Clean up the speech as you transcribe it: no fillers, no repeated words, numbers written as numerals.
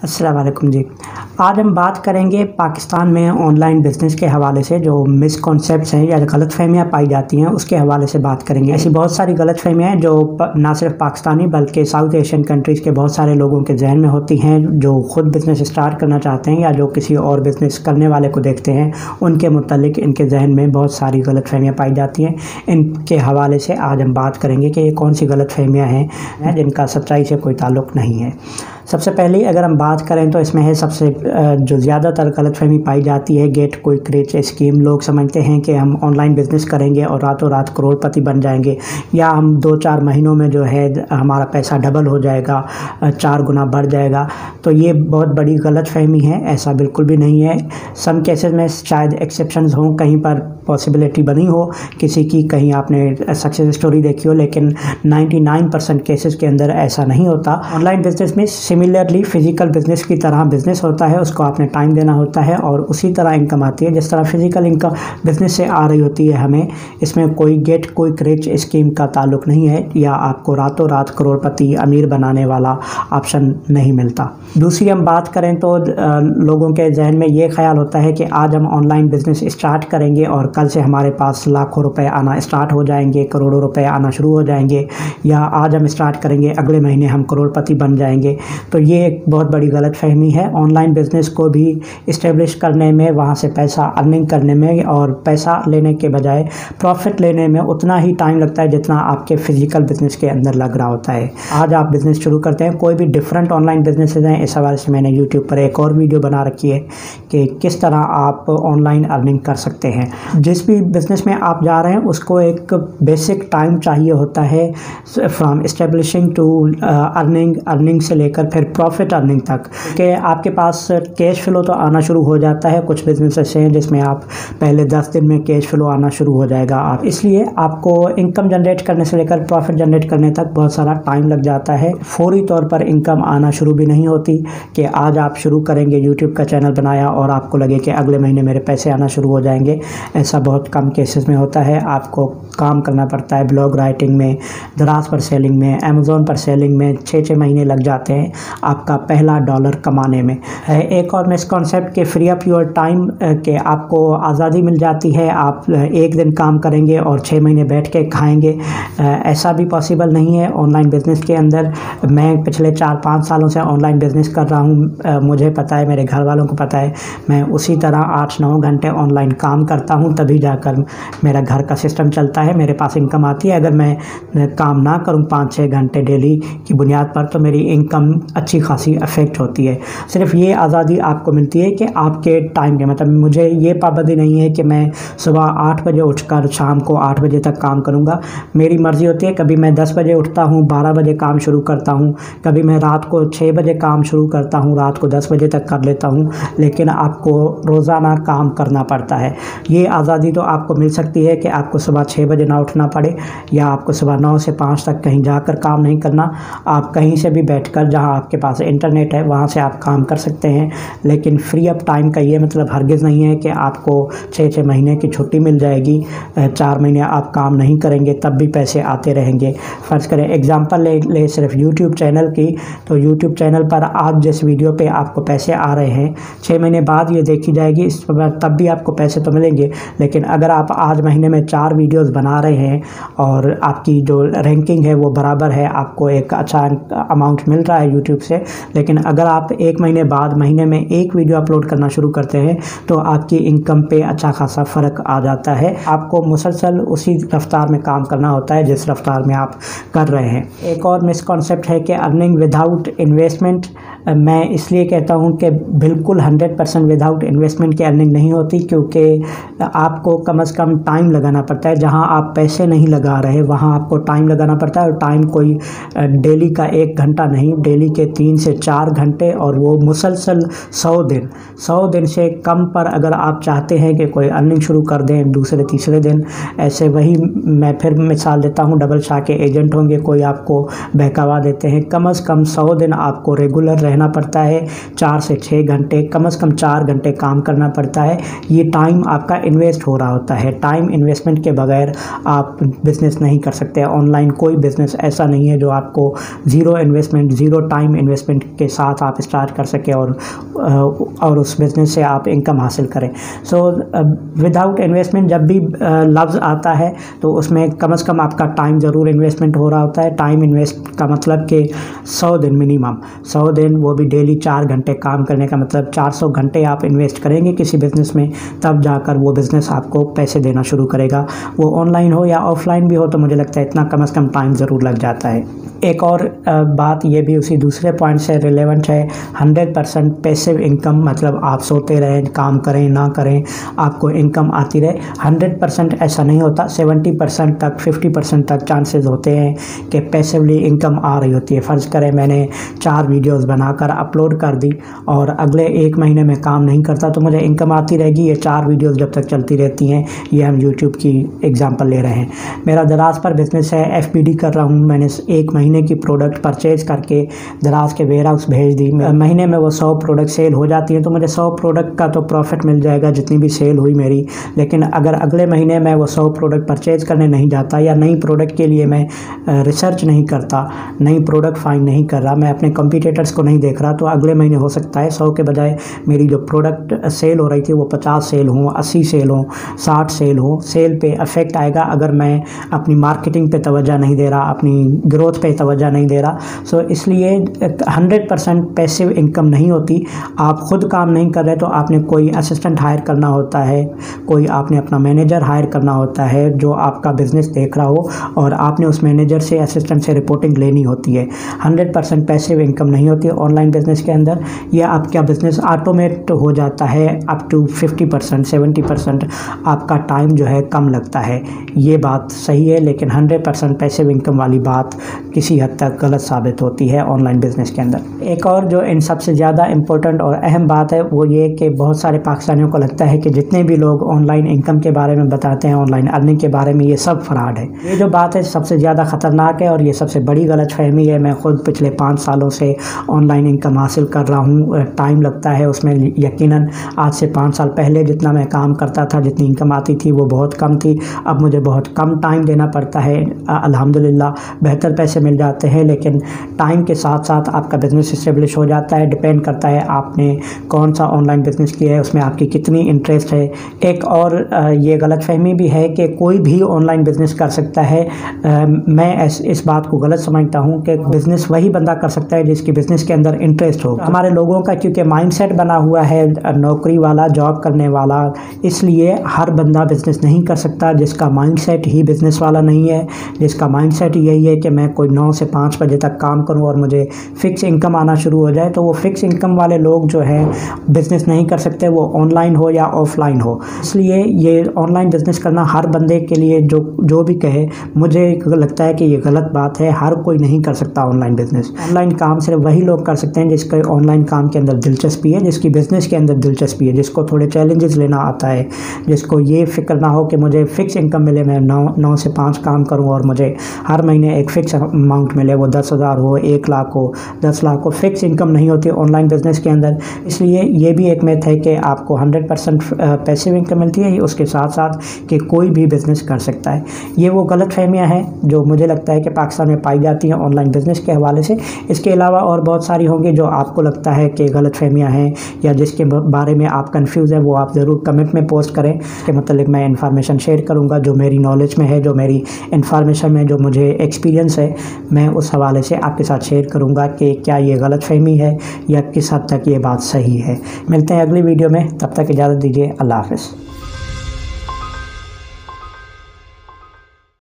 अस्सलाम वालेकुम जी। आज हम बात करेंगे पाकिस्तान में ऑनलाइन बिज़नेस के हवाले से जो मिसकॉन्सेप्ट्स हैं या गलतफ़हमियाँ पाई जाती हैं उसके हवाले से बात करेंगे। ऐसी बहुत सारी गलतफ़हमियाँ हैं जो ना सिर्फ पाकिस्तानी बल्कि साउथ एशियन कंट्रीज़ के बहुत सारे लोगों के जहन में होती हैं जो ख़ुद बिज़नेस स्टार्ट करना चाहते हैं या जो किसी और बिज़नेस करने वाले को देखते हैं उनके मुतालिक इनके जहन में बहुत सारी गलतफ़हमियाँ पाई जाती हैं। इनके हवाले से आज हम बात करेंगे कि ये कौन सी गलतफ़हमियाँ हैं जिनका सच्चाई से कोई ताल्लुक़ नहीं है। सबसे पहले अगर हम बात करें तो इसमें है सबसे जो ज़्यादातर गलतफ़हमी पाई जाती है गेट क्विक रिच स्कीम। लोग समझते हैं कि हम ऑनलाइन बिज़नेस करेंगे और रातों रात करोड़पति बन जाएंगे या हम 2-4 महीनों में जो है हमारा पैसा डबल हो जाएगा, 4 गुना बढ़ जाएगा। तो ये बहुत बड़ी गलतफ़हमी है, ऐसा बिल्कुल भी नहीं है। सम केसेस में शायद एक्सेप्शंस हों, कहीं पर पॉसिबिलिटी बनी हो किसी की, कहीं आपने सक्सेस स्टोरी देखी हो, लेकिन 99% केसेस के अंदर ऐसा नहीं होता। ऑनलाइन बिज़नेस में सिमिलरली फ़िज़िकल बिज़नेस की तरह बिज़नेस होता है, उसको आपने टाइम देना होता है और उसी तरह इनकम आती है जिस तरह फ़िज़िकल इनकम बिज़नेस से आ रही होती है हमें। इसमें कोई गेट क्विक रिच स्कीम का ताल्लुक़ नहीं है या आपको रातों रात करोड़पति अमीर बनाने वाला ऑप्शन नहीं मिलता। दूसरी हम बात करें तो लोगों के जहन में ये ख्याल होता है कि आज हम ऑनलाइन बिज़नेस स्टार्ट करेंगे और कल से हमारे पास लाखों रुपए आना स्टार्ट हो जाएंगे, करोड़ों रुपए आना शुरू हो जाएंगे, या आज हम स्टार्ट करेंगे अगले महीने हम करोड़पति बन जाएंगे। तो ये एक बहुत बड़ी गलतफ़हमी है। ऑनलाइन बिज़नेस को भी इस्टेब्लिश करने में, वहाँ से पैसा अर्निंग करने में और पैसा लेने के बजाय प्रॉफिट लेने में उतना ही टाइम लगता है जितना आपके फ़िज़िकल बिज़नेस के अंदर लग रहा होता है। आज आप बिज़नेस शुरू करते हैं, कोई भी डिफरेंट ऑनलाइन बिज़नेसेस हैं, इस हवाले से मैंने यूट्यूब पर एक और वीडियो बना रखी है कि किस तरह आप ऑनलाइन अर्निंग कर सकते हैं। जिस भी बिज़नेस में आप जा रहे हैं उसको एक बेसिक टाइम चाहिए होता है फ्रॉम एस्टेब्लिशिंग टू अर्निंग से लेकर फिर प्रॉफिट अर्निंग तक, कि आपके पास कैश फ्लो तो आना शुरू हो जाता है। कुछ बिज़नेस ऐसे हैं जिसमें आप पहले 10 दिन में कैश फ्लो आना शुरू हो जाएगा। आप इसलिए आपको इनकम जनरेट करने से लेकर प्रॉफिट जनरेट करने तक बहुत सारा टाइम लग जाता है। फौरी तौर पर इनकम आना शुरू भी नहीं होती कि आज आप शुरू करेंगे, यूट्यूब का चैनल बनाया और आपको लगे कि अगले महीने मेरे पैसे आना शुरू हो जाएंगे। ऐसा बहुत कम केसेस में होता है। आपको काम करना पड़ता है ब्लॉग राइटिंग में, दराज पर सेलिंग में, अमेज़ॉन पर सेलिंग में 6-6 महीने लग जाते हैं आपका पहला डॉलर कमाने में। एक और मिसकॉन्सेप्ट के फ्री अप योर टाइम, के आपको आज़ादी मिल जाती है, आप एक दिन काम करेंगे और 6 महीने बैठ के खाएंगे। ऐसा भी पॉसिबल नहीं है ऑनलाइन बिज़नेस के अंदर। मैं पिछले 4-5 सालों से ऑनलाइन बिज़नेस कर रहा हूँ, मुझे पता है, मेरे घर वालों को पता है। मैं उसी तरह 8-9 घंटे ऑनलाइन काम करता हूँ, तभी जाकर मेरा घर का सिस्टम चलता है, मेरे पास इनकम आती है। अगर मैं काम ना करूँ 5-6 घंटे डेली की बुनियाद पर तो मेरी इनकम अच्छी खासी अफेक्ट होती है। सिर्फ ये आज़ादी आपको मिलती है कि आपके टाइम के, मतलब मुझे ये पाबंदी नहीं है कि मैं सुबह 8 बजे उठकर शाम को 8 बजे तक काम करूँगा। मेरी मर्ज़ी होती है, कभी मैं 10 बजे उठता हूँ, 12 बजे काम शुरू करता हूँ, कभी मैं रात को 6 बजे काम शुरू करता हूँ, रात को 10 बजे तक कर लेता हूँ, लेकिन आपको रोज़ाना काम करना पड़ता है। ये आज़ादी तो आपको मिल सकती है कि आपको सुबह 6 बजे ना उठना पड़े या आपको सुबह 9 से 5 तक कहीं जाकर काम नहीं करना। आप कहीं से भी बैठकर, जहां आपके पास इंटरनेट है, वहां से आप काम कर सकते हैं। लेकिन फ्री अप टाइम का ये मतलब हरगिज़ नहीं है कि आपको 6-6 महीने की छुट्टी मिल जाएगी, 4 महीने आप काम नहीं करेंगे तब भी पैसे आते रहेंगे। फ़र्ज़ करें एग्ज़ाम्पल ले सिर्फ यूट्यूब चैनल की, तो यूट्यूब चैनल पर आज जिस वीडियो पे आपको पैसे आ रहे हैं 6 महीने बाद ये देखी जाएगी, इस पर तब भी आपको पैसे तो मिलेंगे। लेकिन अगर आप आज महीने में 4 वीडियोस बना रहे हैं और आपकी जो रैंकिंग है वो बराबर है, आपको एक अच्छा अमाउंट मिल रहा है यूट्यूब से, लेकिन अगर आप 1 महीने बाद महीने में 1 वीडियो अपलोड करना शुरू करते हैं तो आपकी इनकम पे अच्छा खासा फ़र्क आ जाता है। आपको मुसलसल उसी रफ्तार में काम करना होता है जिस रफ्तार में आप कर रहे हैं। एक और मिसकॉन्सेप्ट है कि अर्निंग विदाउट इन्वेस्टमेंट। मैं इसलिए कहता हूं कि बिल्कुल 100% विदाउट इन्वेस्टमेंट की अर्निंग नहीं होती, क्योंकि आपको कम से कम टाइम लगाना पड़ता है। जहां आप पैसे नहीं लगा रहे वहां आपको टाइम लगाना पड़ता है, और टाइम कोई डेली का 1 घंटा नहीं, डेली के 3 से 4 घंटे, और वो मुसलसल 100 दिन से कम पर अगर आप चाहते हैं कि कोई अर्निंग शुरू कर दें दूसरे तीसरे दिन, ऐसे वही मैं फिर मिसाल देता हूँ, डबल शाह के एजेंट होंगे, कोई आपको बहकावा देते हैं। कम से कम 100 दिन आपको रेगुलर रहना पड़ता है, 4 से 6 घंटे, कम से कम 4 घंटे काम करना पड़ता है। ये टाइम आपका इन्वेस्ट हो रहा होता है। टाइम इन्वेस्टमेंट के बगैर आप बिज़नेस नहीं कर सकते। ऑनलाइन कोई बिज़नेस ऐसा नहीं है जो आपको zero investment, zero time investment के साथ आप स्टार्ट कर सकें और उस बिज़नेस से आप इनकम हासिल करें। सो विदाउट इन्वेस्टमेंट जब भी लफ्ज़ आता है तो उसमें कम से कम आपका टाइम ज़रूर इन्वेस्टमेंट हो रहा होता है। टाइम इन्वेस्ट का मतलब कि 100 दिन मिनिमम, 100 दिन, वो भी डेली 4 घंटे काम करने का मतलब 400 घंटे आप इन्वेस्ट करेंगे किसी बिज़नेस में, तब जाकर वो बिज़नेस आपको पैसे देना शुरू करेगा। वो ऑनलाइन हो या ऑफलाइन भी हो, तो मुझे लगता है इतना कम से कम टाइम ज़रूर लग जाता है। एक और बात ये भी उसी दूसरे पॉइंट से रिलेवेंट है, 100% पैसिव इनकम, मतलब आप सोते रहें, काम करें ना करें, आपको इनकम आती रहे। 100% ऐसा नहीं होता, 70% तक, 50% तक चांसेस होते हैं कि पैसिवली इनकम आ रही होती है। फ़र्ज़ करें मैंने 4 वीडियोस बनाकर अपलोड कर दी और अगले 1 महीने में काम नहीं करता, तो मुझे इनकम आती रहेगी। ये 4 वीडियोस जब तक चलती रहती हैं, ये हम यूट्यूब की एग्जांपल ले रहे हैं। मेरा दराज पर बिज़नेस है, FBD कर रहा हूँ। मैंने 1 महीने की प्रोडक्ट परचेज करके दराज के वेयर हाउस भेज दी। महीने में वो 100 प्रोडक्ट सेल हो जाती हैं, तो मुझे 100 प्रोडक्ट का तो प्रॉफिट मिल जाएगा जितनी भी सेल हुई मेरी। लेकिन अगर अगले महीने में वो 100 प्रोडक्ट परचेज करने नहीं जाता या नई प्रोडक्ट के लिए मैं रिसर्च नहीं करता, नई प्रोडक्ट फाइंड नहीं कर रहा, मैं अपने कंपटीटर्स को नहीं देख रहा, तो अगले महीने हो सकता है 100 के बजाय मेरी जो प्रोडक्ट सेल हो रही थी वो 50 सेल हो, 80 सेल हो, 60 सेल हो। सेल पे इफेक्ट आएगा अगर मैं अपनी मार्केटिंग पे तवज्जो नहीं दे रहा, अपनी ग्रोथ पे तवज्जो नहीं दे रहा। सो इसलिए 100% पैसिव इनकम नहीं होती। आप खुद काम नहीं कर रहे तो आपने कोई असिस्टेंट हायर करना होता है, कोई आपने अपना मैनेजर हायर करना होता है जो आपका बिज़नेस देख रहा हो, और आपने उस मैनेजर से, असिस्टेंट से रिपोर्टिंग लेनी होती है। 100% पैसिव इनकम नहीं होती ऑनलाइन बिज़नेस के अंदर। यह आपका बिज़नेस ऑटोमेट हो जाता है अप टू 50%, 70% आपका टाइम जो है कम लगता है। ये बात सही है, लेकिन 100% पैसिव इनकम वाली बात किसी हद तक गलत साबित होती है ऑनलाइन बिज़नेस के अंदर। एक और जो इन सबसे ज़्यादा इम्पोर्टेंट और अहम बात है वो ये कि बहुत सारे पाकिस्तानियों को लगता है कि जितने भी लोग ऑनलाइन इनकम के बारे में बताते हैं, ऑनलाइन अर्निंग के बारे में, ये सब फ्रॉड है। ये जो बात है सबसे ज़्यादा ख़तरनाक है और ये सबसे बड़ी गलतफहमी है। मैं खुद पिछले 5 सालों से ऑनलाइन इनकम हासिल कर रहा हूँ। टाइम लगता है उसमें, यकीनन आज से 5 साल पहले जितना मैं काम करता था, जितनी इनकम आती थी वो बहुत कम थी। अब मुझे बहुत कम टाइम देना पड़ता है। अल्हम्दुलिल्लाह बेहतर पैसे मिल जाते हैं, लेकिन टाइम के साथ साथ आपका बिज़नेस इस्टेब्लिश हो जाता है। डिपेंड करता है आपने कौन सा ऑनलाइन बिज़नेस किया है, उसमें आपकी कितनी इंटरेस्ट है। एक और ये गलतफहमी भी है कि कोई भी ऑनलाइन बिज़नेस कर सकता है। मैं इस बात को गलत समझता हूँ कि बिज़नेस वही बंदा कर सकता है जिसकी बिज़नेस के अंदर इंटरेस्ट हो। हमारे लोगों का क्योंकि माइंडसेट बना हुआ है नौकरी वाला, जॉब करने वाला, इसलिए हर बंदा बिज़नेस नहीं कर सकता जिसका माइंडसेट ही बिज़नेस वाला नहीं है, जिसका माइंडसेट यही है कि मैं कोई 9 से 5 बजे तक काम करूं और मुझे फ़िक्स इनकम आना शुरू हो जाए। तो वो फ़िक्स इनकम वाले लोग जो हैं बिज़नेस नहीं कर सकते, वो ऑनलाइन हो या ऑफ़लाइन हो। इसलिए ये ऑनलाइन बिज़नेस करना हर बंदे के लिए जो भी कहे, मुझे लगता है कि ये गलत बात है। हर कोई नहीं कर सकता ऑनलाइन बिज़नेस। ऑनलाइन काम सिर्फ वही लोग कर सकते हैं जिसके ऑनलाइन काम के अंदर दिलचस्पी है, जिसकी बिज़नेस के अंदर दिलचस्पी है, जिसको थोड़े चैलेंजेस लेना आता है, जिसको ये फ़िक्र ना हो कि मुझे फ़िक्स इनकम मिले, मैं 9 से 5 काम करूं और मुझे हर महीने एक फ़िक्स अमाउंट मिले, वो 10,000 हो, 1 लाख हो, 10 लाख हो। फ़िक्स इनकम नहीं होती ऑनलाइन बिज़नेस के अंदर। इसलिए ये भी एक मिथ है कि आपको 100% पैसिव इनकम मिलती है, उसके साथ साथ कि कोई भी बिज़नेस कर सकता है। ये वो गलतफहमियां हैं जो मुझे लगता है कि पाकिस्तान में पाई जाती हैं ऑनलाइन बिज़नेस के हवाले से। इसके अलावा और बहुत सारी होंगी जो आपको लगता है कि गलतफहमियां हैं या जिसके बारे में आप कंफ्यूज हैं, वो आप ज़रूर कमेंट में पोस्ट करें। इसके मतलब मैं इन्फॉर्मेशन शेयर करूंगा जो मेरी नॉलेज में है, जो मेरी इन्फॉर्मेशन में जो मुझे एक्सपीरियंस है, मैं उस हवाले से आपके साथ शेयर करूंगा कि क्या ये गलतफहमी है या किस हद तक ये बात सही है। मिलते हैं अगली वीडियो में, तब तक इजाज़त दीजिए। अल्लाह हाफ़िज़।